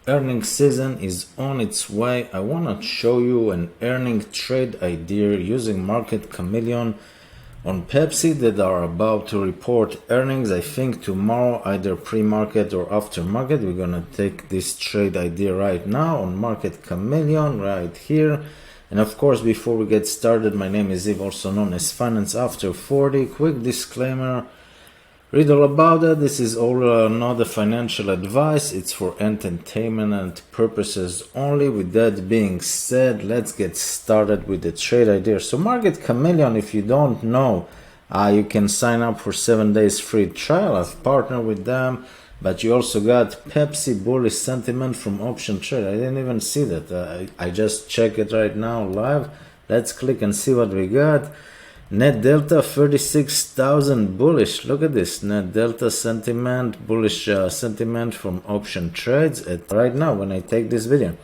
earnings season is on its way. I want to show you an earning trade idea using Market Chameleon on Pepsi that are about to report earnings. I think tomorrow, either pre-market or after market. We're going to take this trade idea right now on Market Chameleon right here. And of course, before we get started, my name is Eve, also known as Finance After 40. Quick disclaimer. Read all about it. This is all not a financial advice. It's for entertainment purposes only. With that being said, let's get started with the trade idea. So Market Chameleon, if you don't know, you can sign up for 7 days free trial. I've partnered with them. But you also got Pepsi Bullish Sentiment from Option Trade. I didn't even see that. I just check it right now live. Let's click and see what we got. Net Delta 36,000 bullish. Look at this. Net Delta sentiment, bullish sentiment from Option Trades. Right now when I take this video.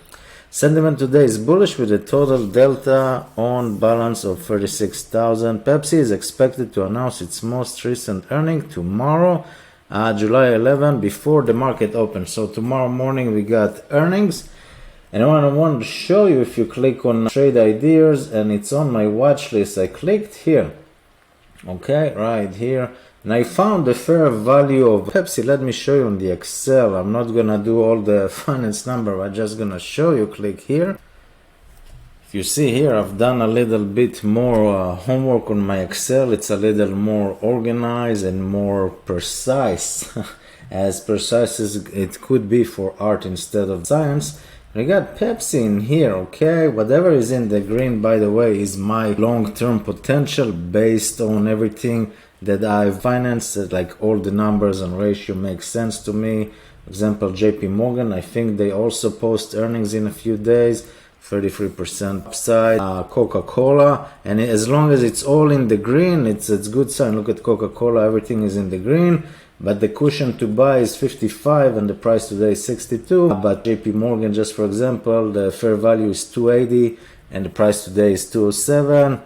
Sentiment today is bullish with a total delta on balance of 36,000. Pepsi is expected to announce its most recent earning tomorrow. July 11 before the market opens. So tomorrow morning we got earnings, and I want to show you, if you click on trade ideas, and it's on my watch list. I clicked here, okay, right here, and I found the fair value of Pepsi. Let me show you on the Excel. I'm not gonna do all the finance number, I'm just gonna show you. Click here. You see here, I've done a little bit more homework on my Excel. It's a little more organized and more precise, as precise as it could be for art instead of science. We got Pepsi in here, okay? Whatever is in the green, by the way, is my long-term potential based on everything that I've financed. Like all the numbers and ratio make sense to me. For example, JP Morgan, I think they also post earnings in a few days. 33% upside. Coca-Cola, and as long as it's all in the green, it's good sign. Look at Coca-Cola, everything is in the green, but the cushion to buy is 55 and the price today is 62. But JP Morgan, just for example, the fair value is 280 and the price today is 207,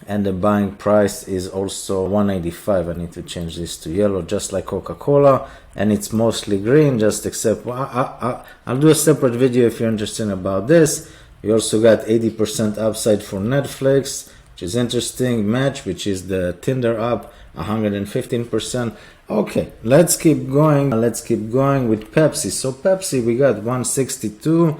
and the buying price is also 185. I need to change this to yellow, just like Coca-Cola, and it's mostly green, just except I'll do a separate video if you're interested about this. We also got 80% upside for Netflix, which is interesting. Match, which is the Tinder app, 115%. Okay, let's keep going. Let's keep going with Pepsi. So Pepsi, we got 162.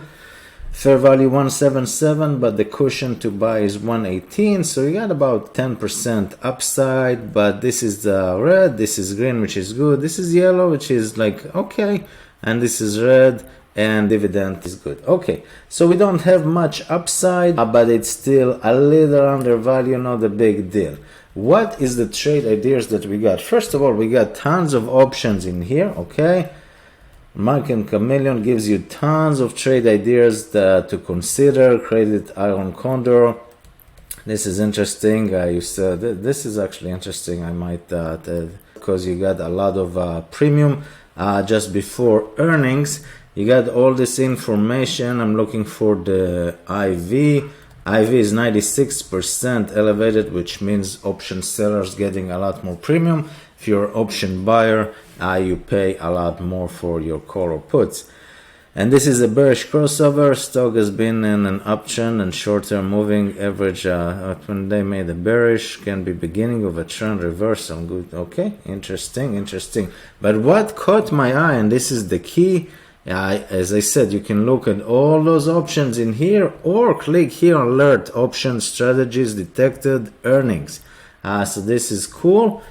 Fair value 177, but the cushion to buy is 118. So you got about 10% upside, but this is the red, this is green, which is good. This is yellow, which is like, okay. And this is red, and dividend is good. Okay, so we don't have much upside, but it's still a little undervalued, not a big deal. What is the trade ideas that we got? First of all, we got tons of options in here, okay? Market Chameleon gives you tons of trade ideas to consider. Credit Iron Condor. This is interesting. This is actually interesting. I might because you got a lot of premium just before earnings. You got all this information. I'm looking for the IV. IV is 96% elevated, which means option sellers getting a lot more premium. If you're an option buyer, you pay a lot more for your call or puts. And this is a bearish crossover. Stock has been in an uptrend, and short-term moving average when they made a bearish can be beginning of a trend reversal. Good. Okay, interesting. But what caught my eye, and this is the key, as I said, you can look at all those options in here, or click here, alert option strategies detected earnings. So this is cool.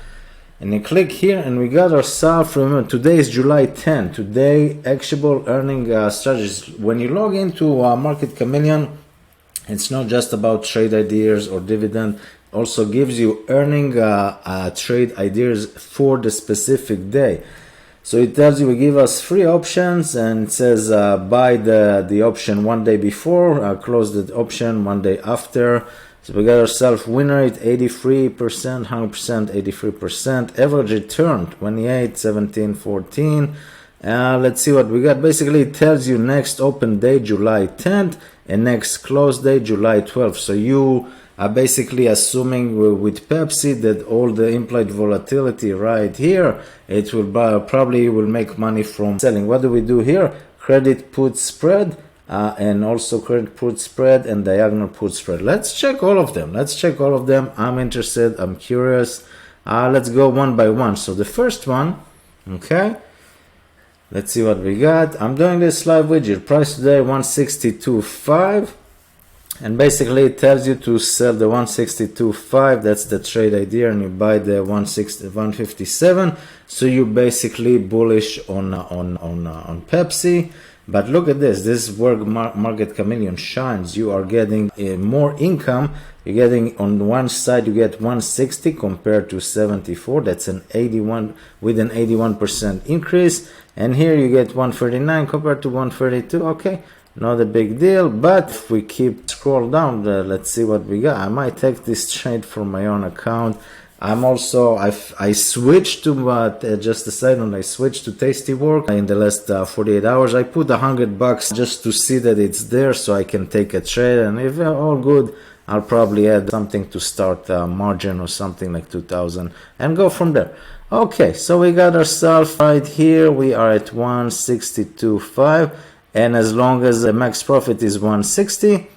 And you click here, and we got ourselves, remember, today is July 10. Today, actionable earning strategies. When you log into Market Chameleon, it's not just about trade ideas or dividend. It also gives you earning trade ideas for the specific day. So it tells you, we give us 3 options, and it says buy the option 1 day before, close the option 1 day after. So we got ourselves win rate 83%, 100%, 83%. Average return 28, 17, 14. Let's see what we got. Basically, it tells you next open day July 10th and next close day July 12th. So you basically assuming with Pepsi that all the implied volatility right here, it will probably will make money from selling. What do we do here? Credit put spread, and also credit put spread and diagonal put spread. Let's check all of them. I'm interested. I'm curious. Let's go one by one. So the first one, okay. Let's see what we got. I'm doing this live widget. Price today 162.5, and basically it tells you to sell the 162.5. That's the trade idea, and you buy the 157. So you basically bullish on Pepsi. But look at this. This is where Market Chameleon shines. You are getting more income. You're getting on one side, you get 160 compared to 74. That's an 81 with an 81% increase. And here you get 139 compared to 132. Okay, not a big deal. But if we keep scroll down, let's see what we got. I might take this trade from my own account. I'm also, I switched to, just a side note, I switched to Tasty Work in the last 48 hours. I put $100 just to see that it's there so I can take a trade. And if all good, I'll probably add something to start margin or something like 2000 and go from there. Okay, so we got ourselves right here. We are at 162.5. And as long as the max profit is 160,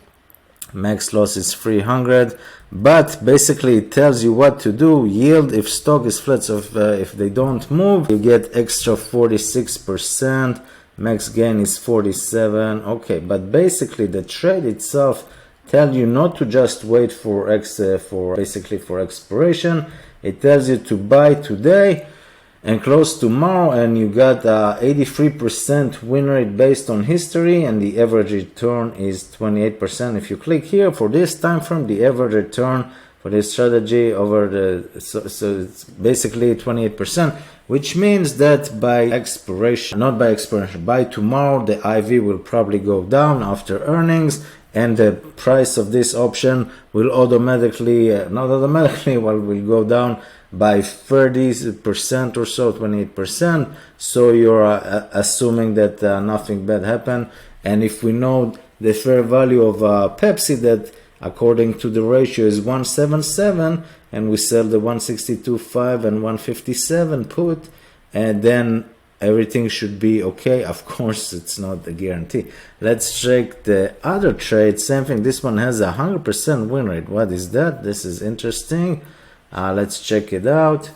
max loss is 300. But basically it tells you what to do. Yield if stock is flat, so if they don't move, you get extra 46%. Max gain is 47. Okay, but basically the trade itself tells you not to just wait for expiration. It tells you to buy today and close tomorrow, and you got 83% win rate based on history, and the average return is 28%. If you click here for this time frame, the average return for this strategy over the so it's basically 28%, which means that by expiration, not by expiration, by tomorrow, the IV will probably go down after earnings, and the price of this option will automatically, not automatically, well, will go down by 30% or so, 28%. So you're assuming that nothing bad happened. And if we know the fair value of Pepsi, that according to the ratio is 177, and we sell the 162.5 and 157 put, and then everything should be okay. Of course, it's not a guarantee. Let's check the other trade. Same thing. This one has 100% win rate. What is that? This is interesting. Let's check it out.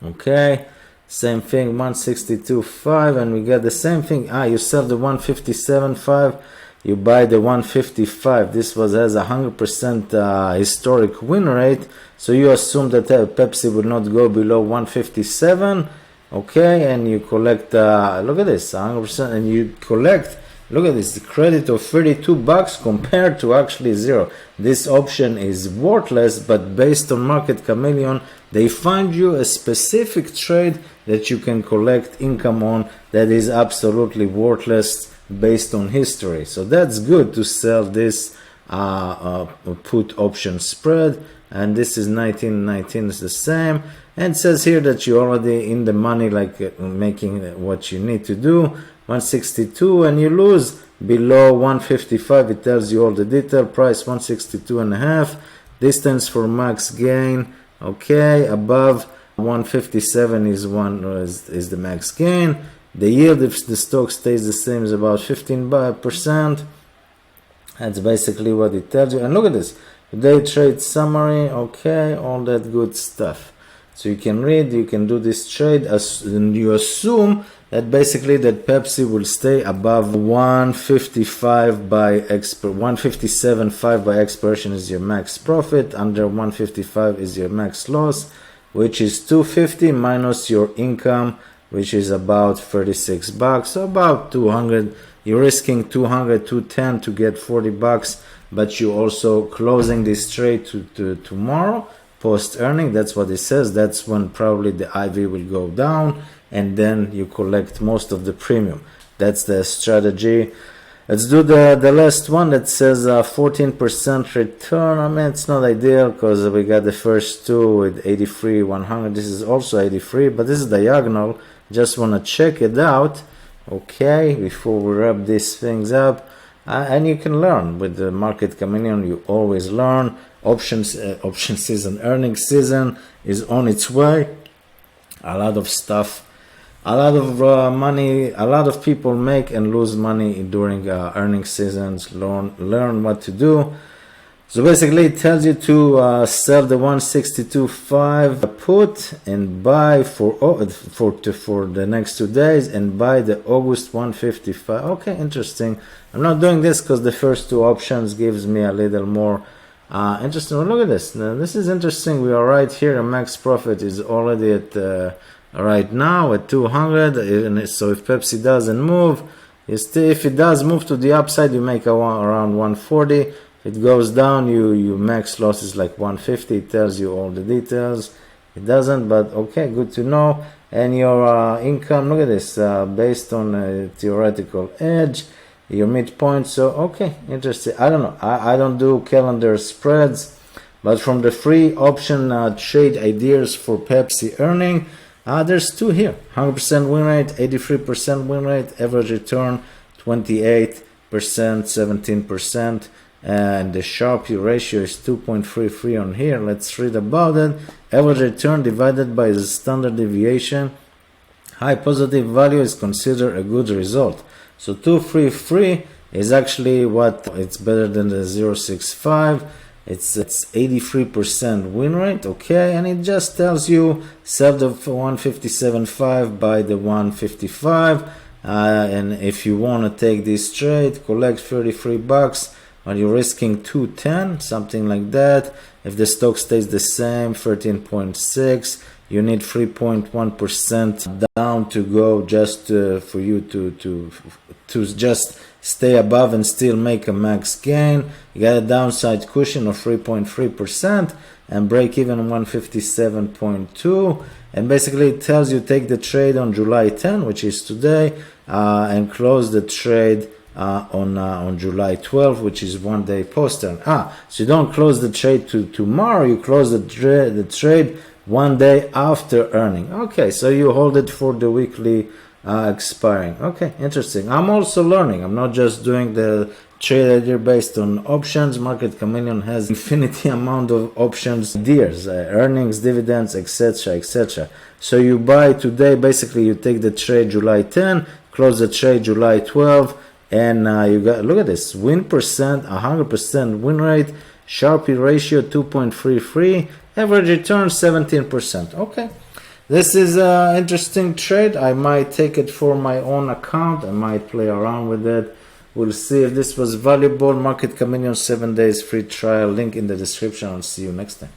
Okay, same thing, 162.5, and we got the same thing. You sell the 157.5, you buy the 155. This has 100% historic win rate, so you assume that Pepsi will not go below 157. Okay, and you collect, look at this, 100%, and you collect, look at this, the credit of $32 compared to actually zero. This option is worthless, but based on Market Chameleon, they find you a specific trade that you can collect income on that is absolutely worthless based on history. So that's good to sell this put option spread, and this is 1919 is the same. And it says here that you're already in the money, like making what you need to do. 162, and you lose below 155. It tells you all the detail. Price 162.5. Distance for max gain. Okay, above 157 is the max gain. The yield, if the stock stays the same, is about 15%. That's basically what it tells you. And look at this, day trade summary. Okay, all that good stuff. So you can read, you can do this trade, and you assume that basically that Pepsi will stay above 155 by 157.5 by expiration is your max profit. Under 155 is your max loss, which is 250 minus your income, which is about $36. So about 200. You're risking 200, 210 to get $40, but you also closing this trade to tomorrow. Post earning, that's what it says. That's when probably the IV will go down, and then you collect most of the premium. That's the strategy. Let's do the last one that says 14% return. I mean, it's not ideal because we got the first two with 83, 100. This is also 83, but this is diagonal. Just want to check it out, okay, before we wrap these things up. And you can learn with the Market Chameleon. You always learn. option season, earnings season is on its way. A lot of stuff, a lot of money, a lot of people make and lose money during earnings seasons. Learn what to do. So basically it tells you to sell the 162.5 put and buy for the next 2 days and buy the August 155. Okay, interesting. I'm not doing this because the first two options gives me a little more interesting. Look at this. Now, this is interesting. We are right here. A max profit is already at right now at 200. And so if Pepsi doesn't move, if it does move to the upside, you make around 140. If it goes down, you max loss is like 150. It tells you all the details. It doesn't, but okay, good to know. And your income, look at this, based on a theoretical edge, your midpoint. So okay, interesting. I don't know. I don't do calendar spreads, but from the free option trade ideas for Pepsi earning, there's two here: 100% win rate, 83% win rate, average return 28%, 17%. And the Sharpe ratio is 2.33 on here. Let's read about it. Average return divided by the standard deviation. High positive value is considered a good result. So 233 is actually what it's better than the 0.65. It's 83% win rate, okay, and it just tells you sell the 157.5 by the 155, and if you want to take this trade, collect $33. When you're risking 210, something like that. If the stock stays the same, 13.6, you need 3.1% down to go just for you to just stay above and still make a max gain. You got a downside cushion of 3.3% and break even 157.2. And basically it tells you take the trade on July 10, which is today, and close the trade on July 12, which is 1 day post. So you don't close the trade tomorrow, you close the trade 1 day after earning. Okay, so you hold it for the weekly expiring. Okay, interesting. I'm also learning. I'm not just doing the trade idea based on options. Market Chameleon has infinity amount of options ideas, earnings, dividends, etc., etc. So you buy today, basically you take the trade July 10, close the trade July 12, and you got, look at this, win percent, 100% win rate, Sharpe ratio 2.33, average return 17%. Okay, this is an interesting trade. I might take it for my own account. I might play around with it. We'll see if this was valuable. Market Chameleon 7 days free trial, link in the description. I'll see you next time.